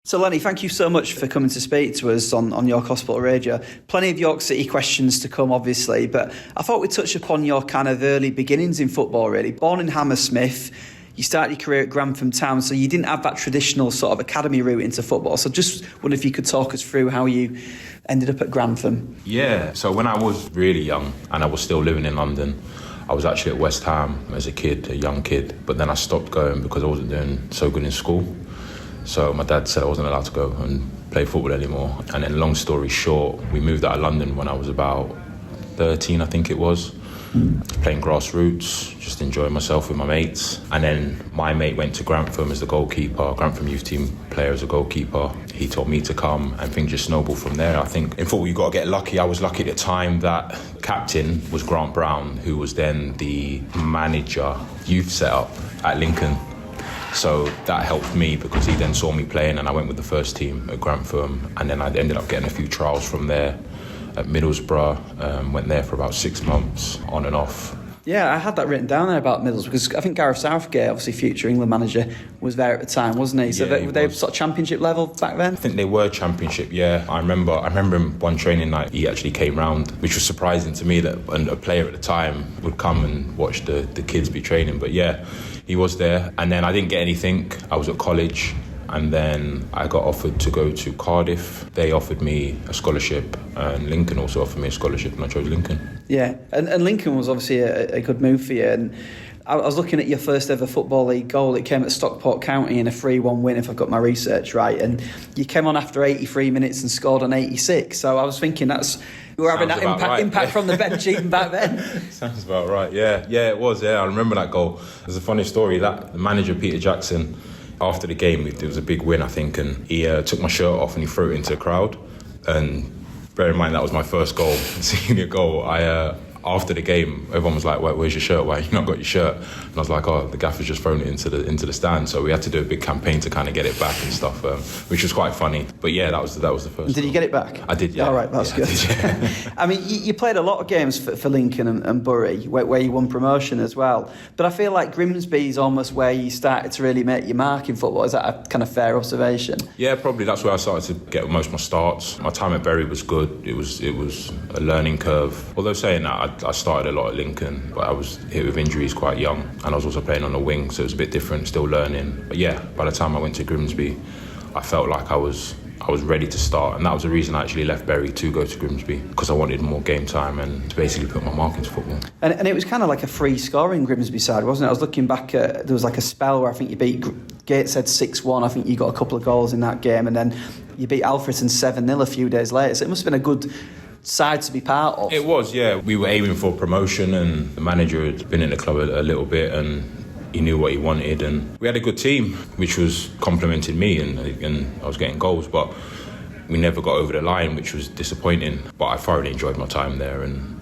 So Lenny, thank you so much for coming to speak to us on York Hospital Radio. Plenty of York City questions to come, obviously, but I thought we'd touch upon your kind of early beginnings in football, really. Born in Hammersmith, you started your career at Grantham Town, so you didn't have that traditional sort of academy route into football. So just wonder if you could talk us through how you ended up at Grantham. Yeah, so when I was really young and I was still living in London, I was actually at West Ham as a kid, a young kid, but then I stopped going because I wasn't doing so good in school. So my dad said I wasn't allowed to go and play football anymore. And then long story short, we moved out of London when I was about 13, I think it was. Playing grassroots, just enjoying myself with my mates. And then my mate went to Grantham as the goalkeeper, Grantham youth team player as a goalkeeper. He told me to come and things just snowballed from there. I think in football you've got to get lucky. I was lucky at the time that captain was Grant Brown, who was then the manager youth setup at Lincoln. So that helped me because he then saw me playing and I went with the first team at Grantham, and then I ended up getting a few trials from there at Middlesbrough. Went there for about 6 months, on and off. Yeah, I had that written down there about Middlesbrough because I think Gareth Southgate, obviously future England manager, was there at the time, wasn't he? So Yeah, were they sort of championship level back then? I think they were championship, yeah. I remember him one training night, he actually came round, which was surprising to me that a player at the time would come and watch the kids be training. But yeah, he was there. And then I didn't get anything. I was at college. And then I got offered to go to Cardiff. They offered me a scholarship, and Lincoln also offered me a scholarship, and I chose Lincoln. Yeah, and Lincoln was obviously a good move for you. And I was looking at your first ever Football League goal. It came at Stockport County in a 3-1 win, if I've got my research right. And you came on after 83 minutes and scored on 86. So I was thinking you were having that impact from the bench even back then. Sounds about right, yeah. Yeah, it was, yeah. I remember that goal. There's a funny story. That the manager, Peter Jackson, after the game, it was a big win, I think, and he took my shirt off and he threw it into the crowd. And bear in mind, that was my first goal, senior goal. After the game, everyone was like, "Where's your shirt? Why you not got your shirt?" And I was like, "Oh, the gaffer's just thrown it into the stand." So we had to do a big campaign to kind of get it back and stuff, which was quite funny. But yeah, that was the first. Did you get it back? I did, yeah. All right, that's good. Did, yeah. I mean, you played a lot of games for Lincoln and Bury, where you won promotion as well. But I feel like Grimsby is almost where you started to really make your mark in football. Is that a kind of fair observation? Yeah, probably. That's where I started to get most of my starts. My time at Bury was good. It was a learning curve. Although saying that, I started a lot at Lincoln, but I was hit with injuries quite young, and I was also playing on the wing, so it was a bit different, still learning. But yeah, by the time I went to Grimsby, I felt like I was ready to start, and that was the reason I actually left Bury to go to Grimsby, because I wanted more game time and to basically put my mark into football. And it was kind of like a free scoring Grimsby side, wasn't it? I was looking back at, there was like a spell where I think you beat Gateshead 6-1. I think you got a couple of goals in that game, and then you beat Alfreton 7-0 a few days later. So it must have been a good side to be part of. It was, yeah. We were aiming for promotion, and the manager had been in the club a little bit, and he knew what he wanted, and we had a good team, which was complimenting me, and I was getting goals, but we never got over the line, which was disappointing. But I thoroughly enjoyed my time there, and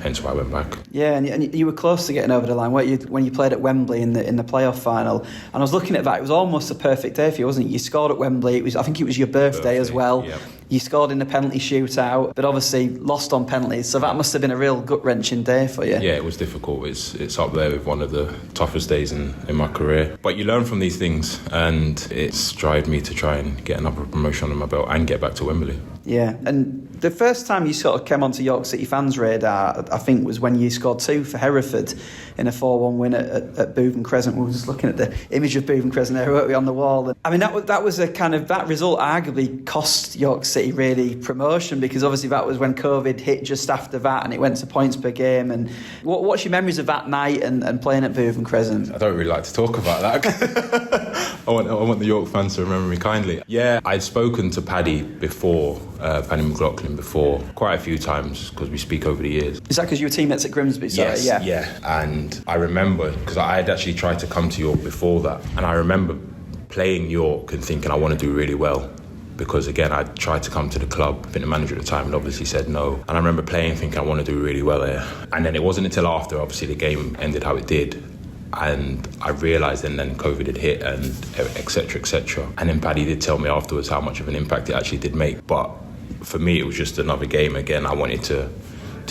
hence why I went back. Yeah, and you were close to getting over the line, weren't you, when you played at Wembley in the playoff final? And I was looking at that; it was almost a perfect day for you, wasn't it? You scored at Wembley. I think it was your birthday as well. Yeah. You scored in the penalty shootout, but obviously lost on penalties. So that must have been a real gut-wrenching day for you. Yeah, it was difficult. It's up there with one of the toughest days in my career. But you learn from these things, and it's driven me to try and get another promotion on my belt and get back to Wembley. Yeah, and the first time you sort of came onto York City fans' radar, I think, was when you scored 2 for Hereford in a 4-1 win at Bootham Crescent. We were just looking at the image of Bootham Crescent there, weren't we, on the wall? And, I mean, that was a kind of, that result arguably cost York City really promotion, because obviously that was when COVID hit just after that, and it went to points per game. And what's your memories of that night and playing at Bootham Crescent? I don't really like to talk about that. I want the York fans to remember me kindly. Yeah, I'd spoken to Paddy before, Paddy McLaughlin before, quite a few times, because we speak over the years. Is that because you were teammates at Grimsby? Sorry, yes, yeah. And I remember, because I had actually tried to come to York before that, and I remember playing York and thinking I want to do really well, because again, I tried to come to the club, been the manager at the time, and obviously said no. And I remember playing thinking I want to do really well here. And then it wasn't until after, obviously, the game ended how it did, and I realised, and then COVID had hit, and etc, etc. And then Paddy did tell me afterwards how much of an impact it actually did make. But for me, it was just another game. Again, I wanted to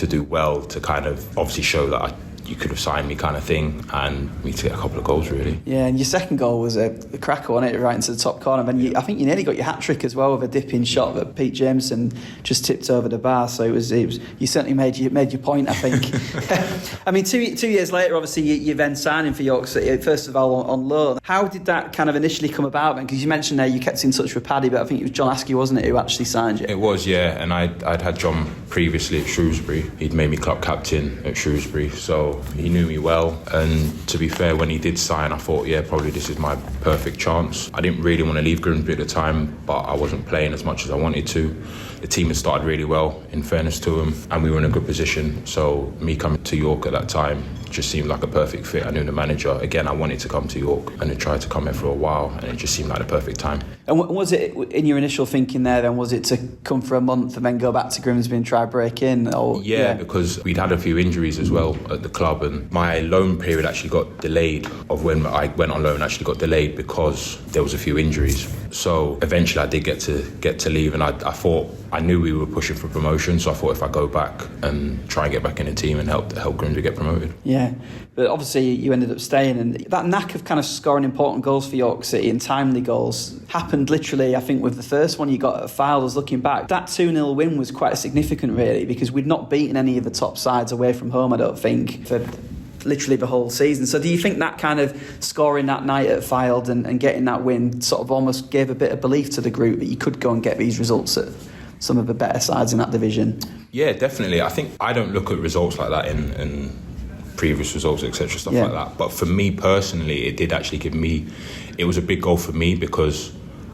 do well, to kind of obviously show that you could have signed me kind of thing, and me to get a couple of goals really. Yeah, and your second goal was a cracker, wasn't it, right into the top corner. And I think you nearly got your hat-trick as well with a dipping shot that Pete Jameson just tipped over the bar. So it was you certainly made your point, I think. I mean, two years later, obviously, you then signing for York City, first of all on loan. How did that kind of initially come about then? Because you mentioned there you kept in touch with Paddy, but I think it was John Askey, wasn't it, who actually signed you? It was, yeah, and I'd had John previously at Shrewsbury. He'd made me club captain at Shrewsbury, so he knew me well. And to be fair, when he did sign, I thought, yeah, probably this is my perfect chance. I didn't really want to leave Grimsby at the time, but I wasn't playing as much as I wanted to. The team had started really well, in fairness to them, and we were in a good position. So me coming to York at that time just seemed like a perfect fit. I knew the manager. Again, I wanted to come to York, and I tried to come here for a while, and it just seemed like the perfect time. And was it, in your initial thinking there then, was it to come for a month and then go back to Grimsby and try break in? Or, yeah, because we'd had a few injuries as well at the club, and my loan period actually got delayed. Of when I went on loan actually got delayed because there was a few injuries. So eventually I did get to leave, and I knew we were pushing for promotion, so I thought if I go back and try and get back in the team and help Grimsby get promoted. Yeah, but obviously you ended up staying, and that knack of kind of scoring important goals for York City and timely goals happened literally, I think, with the first one you got at Fyldes. Looking back, that 2-0 win was quite significant really, because we'd not beaten any of the top sides away from home, I don't think, for literally the whole season. So do you think that kind of scoring that night at Fylde and getting that win sort of almost gave a bit of belief to the group that you could go and get these results at some of the better sides in that division? Yeah, definitely. I think I don't look at results like that in previous results, etc., stuff like that. But for me personally, it did actually it was a big goal for me because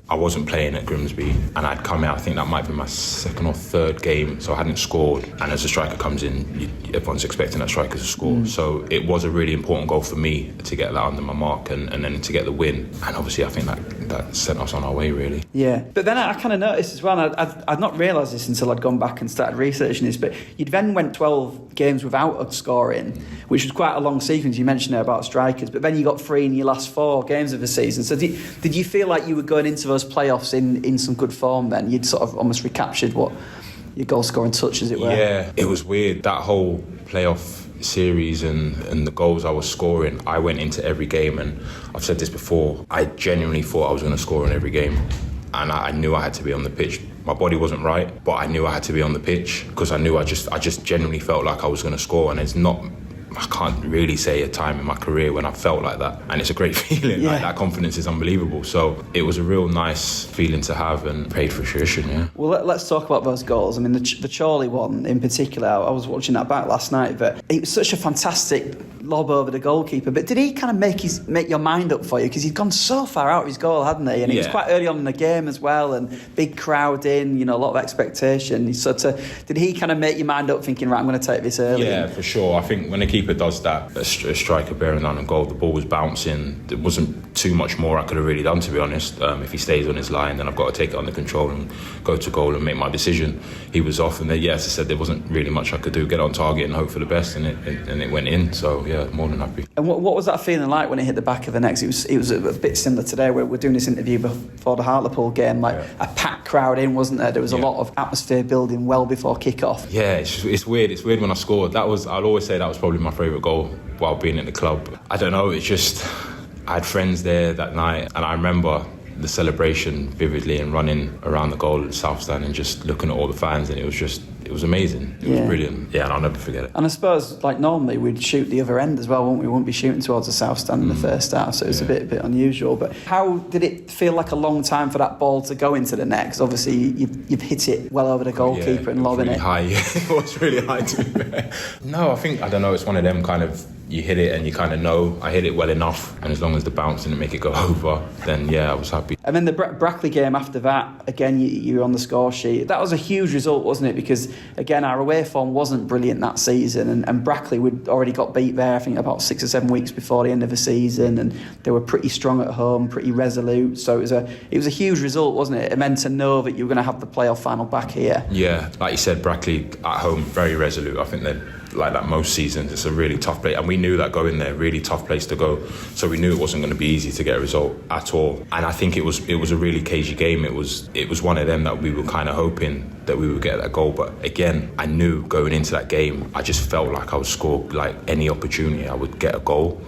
I wasn't playing at Grimsby, and I'd come out, I think that might be my second or third game, so I hadn't scored. And as a striker comes in, everyone's expecting that striker to score. So it was a really important goal for me to get that under my mark and then to get the win. And obviously I think that sent us on our way, really. Yeah, but then I kind of noticed as well, and I'd not realised this until I'd gone back and started researching this, but you then went 12 games without scoring, which was quite a long sequence. You mentioned there about strikers, but then you got 3 in your last 4 games of the season. So did you feel like you were going into those playoffs in some good form then? You'd sort of almost recaptured what your goal scoring touch, as it were. Yeah, it was weird, that whole playoff series and the goals I was scoring. I went into every game, and I've said this before, I genuinely thought I was going to score in every game, and I knew I had to be on the pitch. My body wasn't right, but I knew I had to be on the pitch because I knew I just genuinely felt like I was going to score. And I can't really say a time in my career when I felt like that, and it's a great feeling. Like, that confidence is unbelievable. So it was a real nice feeling to have, and paid for fruition. Yeah. Well, let's talk about those goals. I mean, the Chorley one in particular, I was watching that back last night, but it was such a fantastic lob over the goalkeeper. But did he kind of make your mind up for you, because he'd gone so far out of his goal, hadn't he? And it was quite early on in the game as well, and big crowd in, a lot of expectation. So did he kind of make your mind up, thinking, right, I'm going to take this early? Yeah, for sure. I think when a keeper does that, a striker bearing down on goal, the ball was bouncing. There wasn't too much more I could have really done, to be honest. If he stays on his line, then I've got to take it under control and go to goal and make my decision. He was off, and then, as I said, there wasn't really much I could do. Get on target and hope for the best, and it went in. So more than happy. And what was that feeling like when it hit the back of the net? It was a bit similar today. We're doing this interview before the Hartlepool game, a packed crowd in, wasn't there? There was a lot of atmosphere building well before kick-off. Yeah, it's weird. It's weird when I scored. I'll always say that was probably my favourite goal while being at the club. I don't know, it's just, I had friends there that night, and I remember the celebration vividly, and running around the goal at South Stand and just looking at all the fans, and it was amazing. It was brilliant. Yeah, and I'll never forget it. And I suppose, like, normally we'd shoot the other end as well, wouldn't we? We wouldn't be shooting towards the South Stand in the first half, so it was a bit unusual. But how did it feel like a long time for that ball to go into the net? Because obviously you've hit it well over the goalkeeper and lobbing really it. High. It was really high to be fair. No, I don't know, it's one of them kind of, you hit it and you kind of know I hit it well enough, and as long as the bounce didn't make it go over, then I was happy. And then the Brackley game after that, again, you were on the score sheet. That was a huge result, wasn't it? Because again, our away form wasn't brilliant that season, and Brackley would already got beat there, I think about 6 or 7 weeks before the end of the season, and they were pretty strong at home, pretty resolute. So it was a huge result, wasn't it? It meant to know that you were going to have the playoff final back here. Yeah, like you said, Brackley at home, very resolute. I think like that most seasons. It's a really tough place, and we knew that going there, really tough place to go. So we knew it wasn't going to be easy to get a result at all. And I think it was a really cagey game. It was one of them that we were kind of hoping that we would get that goal. But again, I knew going into that game, I just felt like I would score like any opportunity, I would get a goal.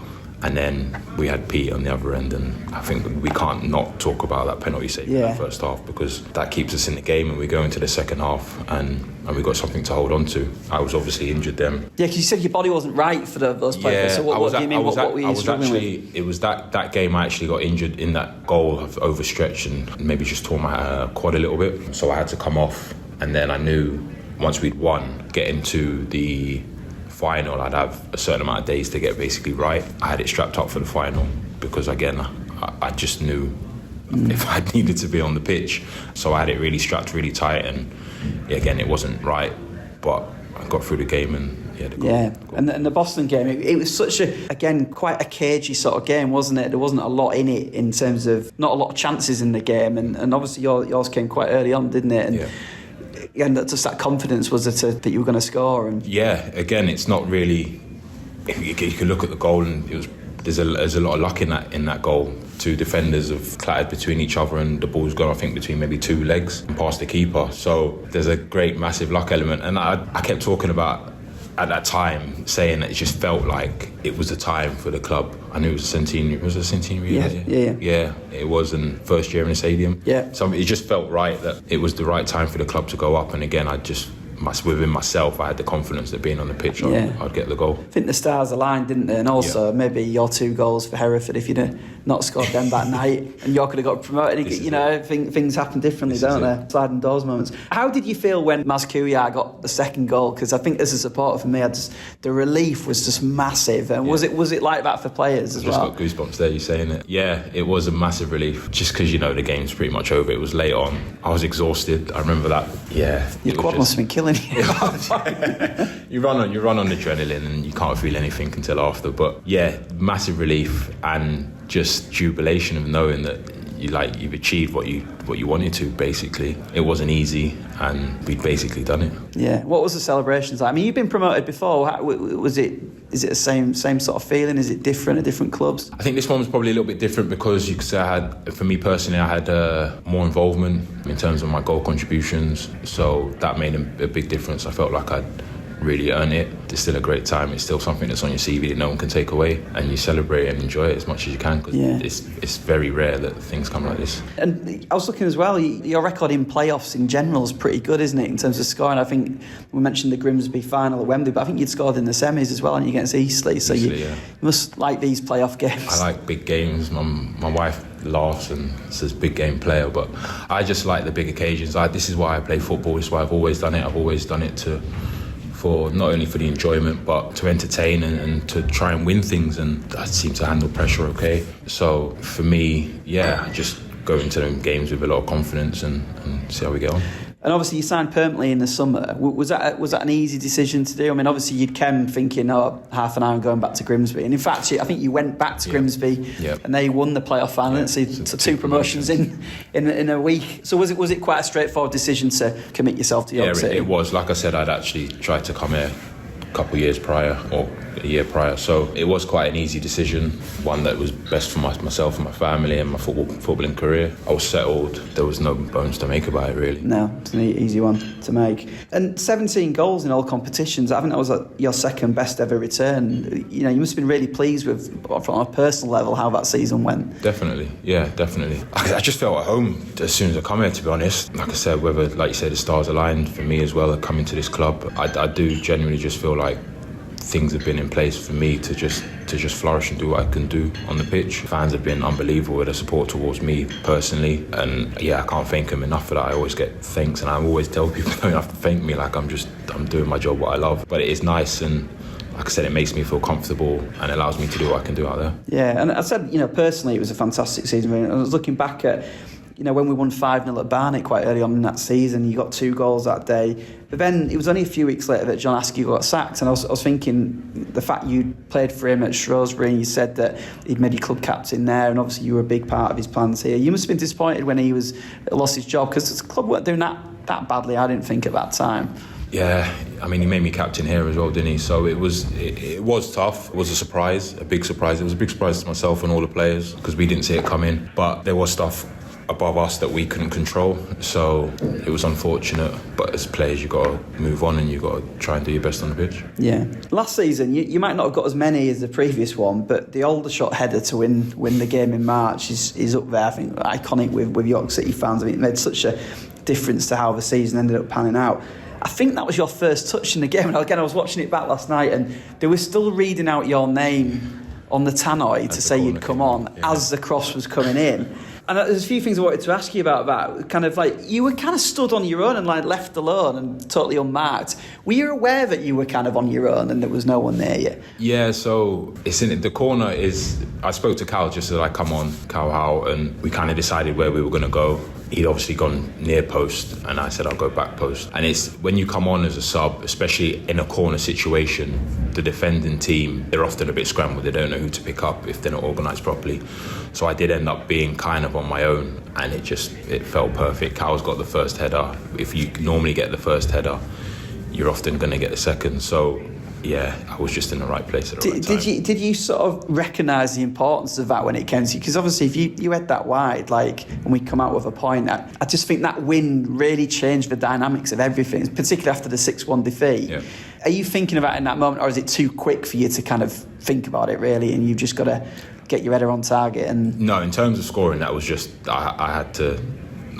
And then we had Pete on the other end, and I think we can't not talk about that penalty save in the first half, because that keeps us in the game, and we go into the second half and we got something to hold on to. I was obviously injured then. Yeah, because you said your body wasn't right for those players. Yeah, so what do you mean? What were you struggling with? It was that game I actually got injured in that goal. I've overstretched and maybe just tore my quad a little bit. So I had to come off, and then I knew once we'd won, getting to the final, I'd have a certain amount of days to get basically right. I had it strapped up for the final because, again, I just knew if I needed to be on the pitch. So I had it really strapped really tight, and again, it wasn't right, but I got through the game and And the Boston game, it was such quite a cagey sort of game, wasn't it? There wasn't a lot in it in terms of, not a lot of chances in the game, and obviously yours came quite early on, didn't it? And again, just that confidence, was it, that you were going to score? And again, it's not really. You can look at the goal, and there's a lot of luck in that goal. Two defenders have clattered between each other, and the ball's gone, I think, between maybe two legs and past the keeper. So there's a great, massive luck element, and I kept talking about, at that time, saying that it just felt like it was the time for the club. I knew it was a centenary. Was it a centenary? Yeah, it was, in first year in the stadium. Yeah. So it just felt right that it was the right time for the club to go up. And again, within myself, I had the confidence that being on the pitch, I'd get the goal. I think the stars aligned, didn't they? And also maybe your 2 goals for Hereford, if you'd not scored them that night, and York could have got promoted. Things happen differently, don't they? Sliding doors moments. How did you feel when Maz Kouya got the second goal? Because I think as a supporter, for me, the relief was just massive. And was it like that for players as well? I just got goosebumps there, you saying it. Yeah, it was a massive relief. Just because the game's pretty much over. It was late on. I was exhausted. I remember that. Yeah. Your quad must have been killing you. You run on adrenaline, and you can't feel anything until after. But yeah, massive relief and just jubilation of knowing that you've achieved what you wanted to. Basically, it wasn't easy, and we'd basically done it. Yeah. What was the celebrations like? I mean, you've been promoted before. Is it the same sort of feeling? Is it different at different clubs? I think this one was probably a little bit different because you could say for me personally, I had more involvement in terms of my goal contributions. So that made a big difference. I felt like I'd really earned it. It's still a great time. It's still something that's on your CV that no one can take away, and you celebrate and enjoy it as much as you can, because it's very rare that things come like this. And I was looking as well, your record in playoffs in general is pretty good, isn't it, in terms of scoring? I think we mentioned the Grimsby final at Wembley, but I think you'd scored in the semis as well, and you against Eastleigh, so you must like these playoff games. I like big games. My wife laughs and says big game player, but I just like the big occasions. This is why I play football. This is why I've always done it. I've always done it for not only for the enjoyment, but to entertain and to try and win things, and I seem to handle pressure okay. So for me, just go into them games with a lot of confidence and see how we get on. And obviously you signed permanently in the summer. Was that an easy decision to do? I mean, obviously you'd come thinking, half an hour and going back to Grimsby. And in fact, I think you went back to Grimsby and they won the playoff final. So 2 promotions in a week. So was it quite a straightforward decision to commit yourself to York City? It was. Like I said, I'd actually tried to come here a couple of years prior, or a year prior, so it was quite an easy decision, one that was best for myself and my family and my footballing career. I was settled. There was no bones to make about it, really. No, it's an easy one to make. And 17 goals in all competitions, I think that was your second best ever return. You must have been really pleased with, from a personal level, how that season went. Definitely. I just felt at home as soon as I come here, to be honest. Like I said, whether, like you said, the stars aligned for me as well, coming to this club, I do genuinely just feel like things have been in place for me to just flourish and do what I can do on the pitch. Fans have been unbelievable with their support towards me personally, and I can't thank them enough for that. I always get thanks, and I always tell people you don't have to thank me, like I'm doing my job, what I love. But it is nice, and like I said, it makes me feel comfortable and allows me to do what I can do out there. Yeah, and I said, personally, it was a fantastic season. I was looking back at, when we won 5-0 at Barnet quite early on in that season, you got 2 goals that day. But then it was only a few weeks later that John Askew got sacked, and I was thinking the fact you played for him at Shrewsbury, and you said that he'd made you club captain there, and obviously you were a big part of his plans here. You must have been disappointed when he lost his job, because the club weren't doing that badly, I didn't think, at that time. Yeah, I mean, he made me captain here as well, didn't he? So it was tough. It was a surprise, a big surprise. It was a big surprise to myself and all the players because we didn't see it come in. But there was stuff above us that we couldn't control. So it was unfortunate. But as players, you got to move on and you got to try and do your best on the pitch. Yeah. Last season, you might not have got as many as the previous one, but the Aldershot header to win the game in March is up there. I think iconic with York City fans. I mean, it made such a difference to how the season ended up panning out. I think that was your first touch in the game. And again, I was watching it back last night and they were still reading out your name on the tannoy to say you'd come on as the cross was coming in. And there's a few things I wanted to ask you about that. Kind of like, you were kind of stood on your own and like left alone and totally unmarked. Were you aware that you were kind of on your own and there was no one near you? Yeah, so it's in it. The corner is, I spoke to Cal just as I come on, Cal Howe, and we kind of decided where we were going to go. He'd obviously gone near post and I said I'll go back post. And it's when you come on as a sub, especially in a corner situation, the defending team, they're often a bit scrambled. They don't know who to pick up if they're not organised properly. So I did end up being kind of on my own and it felt perfect. Cal's got the first header. If you normally get the first header, you're often going to get the second. So yeah, I was just in the right place at the right time. Did you sort of recognise the importance of that when it came to you? Because obviously if you head that wide, like, and we come out with a point, I just think that win really changed the dynamics of everything, particularly after the 6-1 defeat. Yeah. Are you thinking about it in that moment, or is it too quick for you to kind of think about it really, and you've just got to get your header on target? And no, in terms of scoring, that was just, I had to,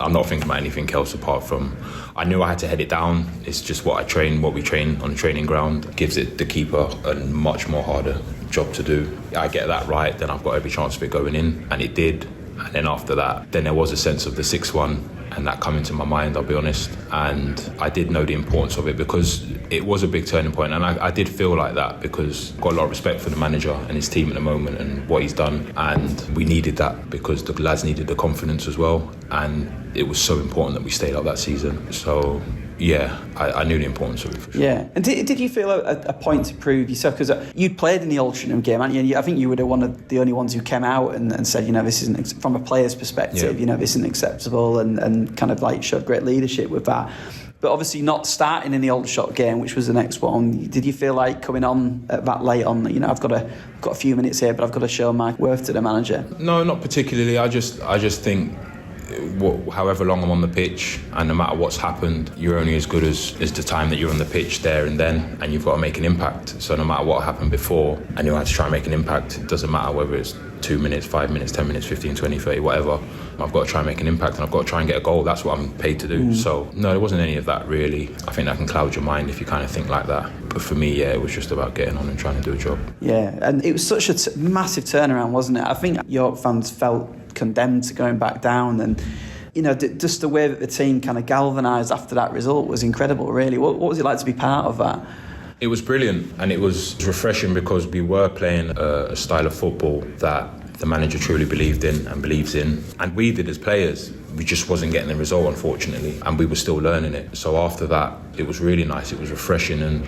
I'm not thinking about anything else apart from, I knew I had to head it down. It's just what we train on the training ground gives it the keeper a much more harder job to do. I get that right, then I've got every chance of it going in, and it did. And then after that, then there was a sense of the 6-1 and that come into my mind, I'll be honest. And I did know the importance of it because it was a big turning point. And I did feel like that because I've got a lot of respect for the manager and his team at the moment and what he's done. And we needed that because the lads needed the confidence as well. And it was so important that we stayed up that season. So yeah, I knew the importance of it for sure. Yeah, and did you feel a point to prove yourself? Because you'd played in the Altrincham game, hadn't you? I think you were one of the only ones who came out and said, this isn't, from a player's perspective, this isn't acceptable, and kind of like showed great leadership with that. But obviously not starting in the Aldershot game, which was the next one, did you feel like coming on that late on, I've got a few minutes here, but I've got to show my worth to the manager? No, not particularly. I just think, however long I'm on the pitch, and no matter what's happened, you're only as good as the time that you're on the pitch there and then, and you've got to make an impact. So no matter what happened before, and you have to try and make an impact, it doesn't matter whether it's 2 minutes, 5 minutes, 10 minutes, 15, 20, 30, whatever. I've got to try and make an impact, and I've got to try and get a goal. That's what I'm paid to do. So no, there wasn't any of that really. I think that can cloud your mind if you kind of think like that. But for me, it was just about getting on and trying to do a job. Yeah, and it was such a massive turnaround, wasn't it? I think York fans felt condemned to going back down, and just the way that the team kind of galvanised after that result was incredible, really. What was it like to be part of that? It was brilliant, and it was refreshing because we were playing a style of football that the manager truly believed in and believes in, and we did as players. We just wasn't getting the result, unfortunately, and we were still learning it. So after that, it was really nice. It was refreshing, and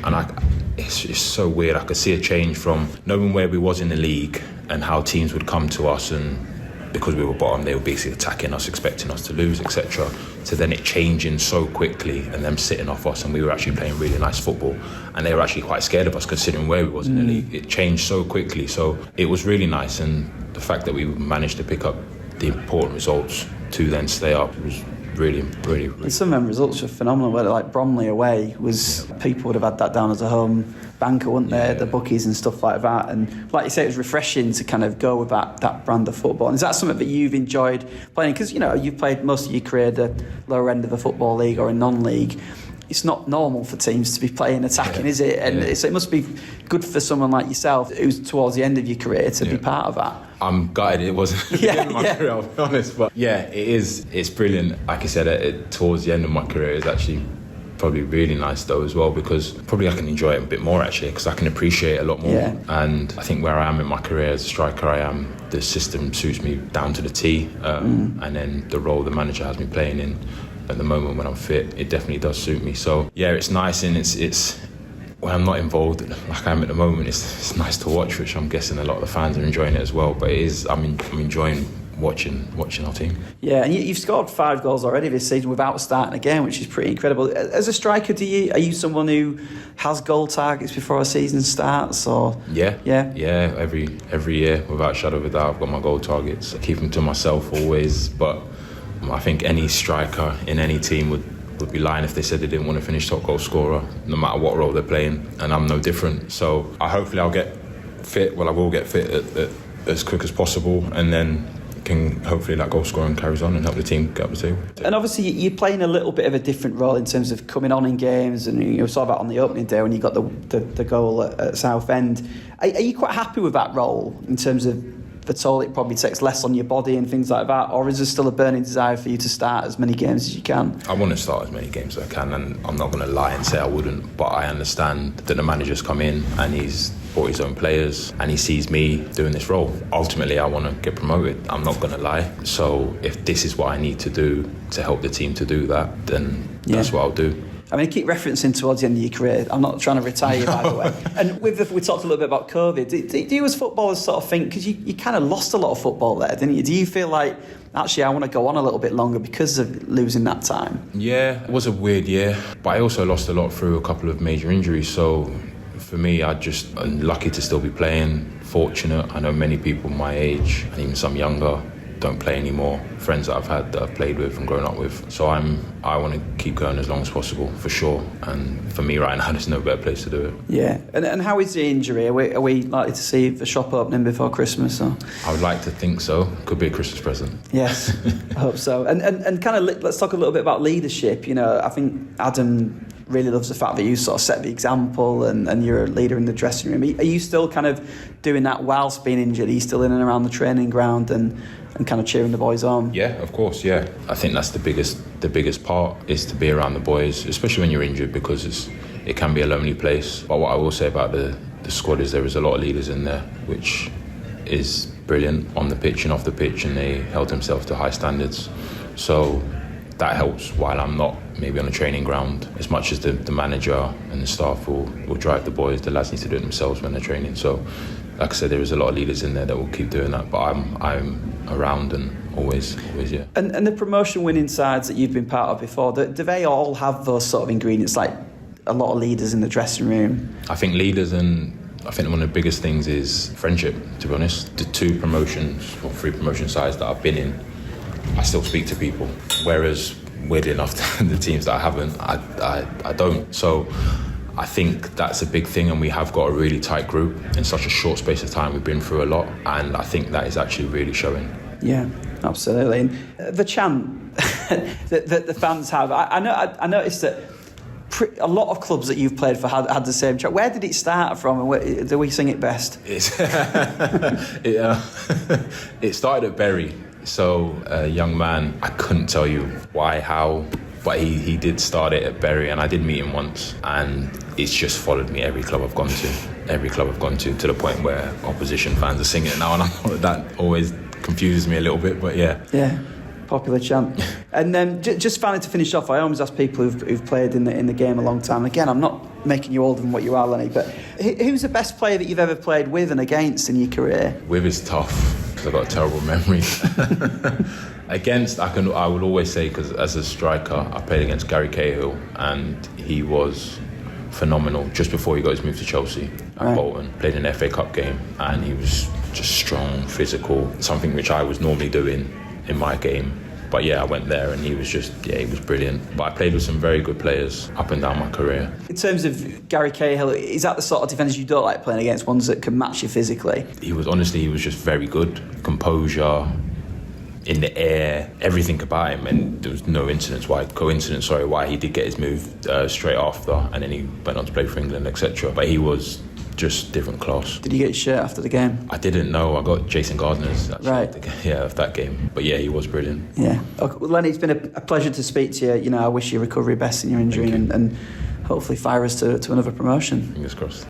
it's so weird. I could see a change from knowing where we was in the league and how teams would come to us, and because we were bottom, they were basically attacking us, expecting us to lose, etc., to then it changing so quickly and them sitting off us, and we were actually playing really nice football, and they were actually quite scared of us considering where we was in the league. It changed so quickly, so it was really nice, and the fact that we managed to pick up the important results to then stay up was really, really, really. And some of them results were phenomenal. Where like Bromley away was, people would have had that down as a home banker, wouldn't they? The bookies and stuff like that. And like you say, it was refreshing to kind of go with that brand of football. And is that something that you've enjoyed playing? Because you've played most of your career at the lower end of the football league or in non-league. It's not normal for teams to be playing attacking, is it? And so it must be good for someone like yourself who's towards the end of your career to be part of that. I'm gutted it wasn't at the end of my career, I'll be honest. But it is. It's brilliant. Like I said, towards the end of my career, it's actually probably really nice though as well, because probably I can enjoy it a bit more actually, because I can appreciate it a lot more. And I think where I am in my career as a striker, the system suits me down to the T, and then the role the manager has me playing in at the moment when I'm fit, it definitely does suit me. So it's nice, and it's when I'm not involved like I am at the moment, it's nice to watch, which I'm guessing a lot of the fans are enjoying it as well. But I'm enjoying watching our team. Yeah, and you've scored 5 goals already this season without starting a game, which is pretty incredible. As a striker, are you someone who has goal targets before a season starts? Or Yeah. Every year, without a shadow of a doubt, I've got my goal targets. I keep them to myself always, but I think any striker in any team would be lying if they said they didn't want to finish top goal scorer, no matter what role they're playing, and I'm no different. So hopefully I'll get fit. Well, I will get fit at as quick as possible, and then can hopefully that goal scoring carries on and help the team get up the table. And obviously you're playing a little bit of a different role in terms of coming on in games, and you saw that on the opening day when you got the goal at Southend. Are you quite happy with that role in terms of the toll it probably takes less on your body and things like that, or is there still a burning desire for you to start as many games as you can? I want to start as many games as I can, and I'm not going to lie and say I wouldn't, but I understand that the manager's come in and he's brought his own players and he sees me doing this role. Ultimately, I want to get promoted, I'm not going to lie. So if this is what I need to do to help the team to do that, then that's what I'll do. I mean, I keep referencing towards the end of your career. I'm not trying to retire you, by the way. And we talked a little bit about COVID. Do you as footballers sort of think, because you kind of lost a lot of football there, didn't you? Do you feel like, actually, I want to go on a little bit longer because of losing that time? Yeah, it was a weird year, but I also lost a lot through a couple of major injuries. So for me, I'm lucky to still be playing, fortunate. I know many people my age, and even some younger, don't play anymore. Friends that I've had that I've played with and grown up with. So I want to keep going as long as possible, for sure. And for me right now, there's no better place to do it. Yeah. And how is the injury? Are we likely to see the shop opening before Christmas? Or? I would like to think so. Could be a Christmas present. Yes, I hope so. And kind of let's talk a little bit about leadership. You know, I think Adam really loves the fact that you sort of set the example and you're a leader in the dressing room. Are you still kind of doing that whilst being injured? Are you still in and around the training ground and kind of cheering the boys on? Yeah, of course, yeah. I think that's the biggest part, is to be around the boys, especially when you're injured, because it can be a lonely place. But what I will say about the squad is there is a lot of leaders in there, which is brilliant on the pitch and off the pitch, and they held themselves to high standards. So that helps while I'm not maybe on a training ground. As much as the manager and the staff will drive the boys, the lads need to do it themselves when they're training. So like I said, there is a lot of leaders in there that will keep doing that, but I'm around and always, yeah. And the promotion winning sides that you've been part of before, do they all have those sort of ingredients, like a lot of leaders in the dressing room? I think leaders, and I think one of the biggest things is friendship, to be honest. The 2 promotions or 3 promotion sides that I've been in, I still speak to people, whereas weirdly enough, the teams that I haven't, I don't. So I think that's a big thing, and we have got a really tight group in such a short space of time. We've been through a lot, and I think that is actually really showing. Yeah, absolutely. And the chant that the fans have, I noticed that a lot of clubs that you've played for had the same chant. Where did it start from, and do we sing it best? It started at Bury. So a young man, I couldn't tell you why, how, but he did start it at Bury, and I did meet him once, and it's just followed me every club I've gone to the point where opposition fans are singing it now, and that always confuses me a little bit, but yeah. Yeah, popular chant. And then just finally to finish off, I always ask people who've played in the game a long time. Again, I'm not making you older than what you are, Lenny, but who's the best player that you've ever played with and against in your career? With is tough. I've got a terrible memory. Against, I would always say, because as a striker, I played against Gary Cahill, and he was phenomenal. Just before he got his move to Chelsea at Bolton, played an FA Cup game, and he was just strong, physical, something which I was normally doing in my game. But yeah, I went there and he was brilliant. But I played with some very good players up and down my career. In terms of Gary Cahill, is that the sort of defenders you don't like playing against, ones that can match you physically? He was just very good. Composure, in the air, everything about him. And there was no coincidence why he did get his move straight after, and then he went on to play for England, etc. But he was just different class. Did you get his shirt after the game? I didn't know. I got Jason Gardner's actually, right. Of that game. But yeah, he was brilliant. Yeah. Okay, well, Lenny, it's been a pleasure to speak to you. You know, I wish you recovery best in your injury and hopefully fire us to another promotion. Fingers crossed.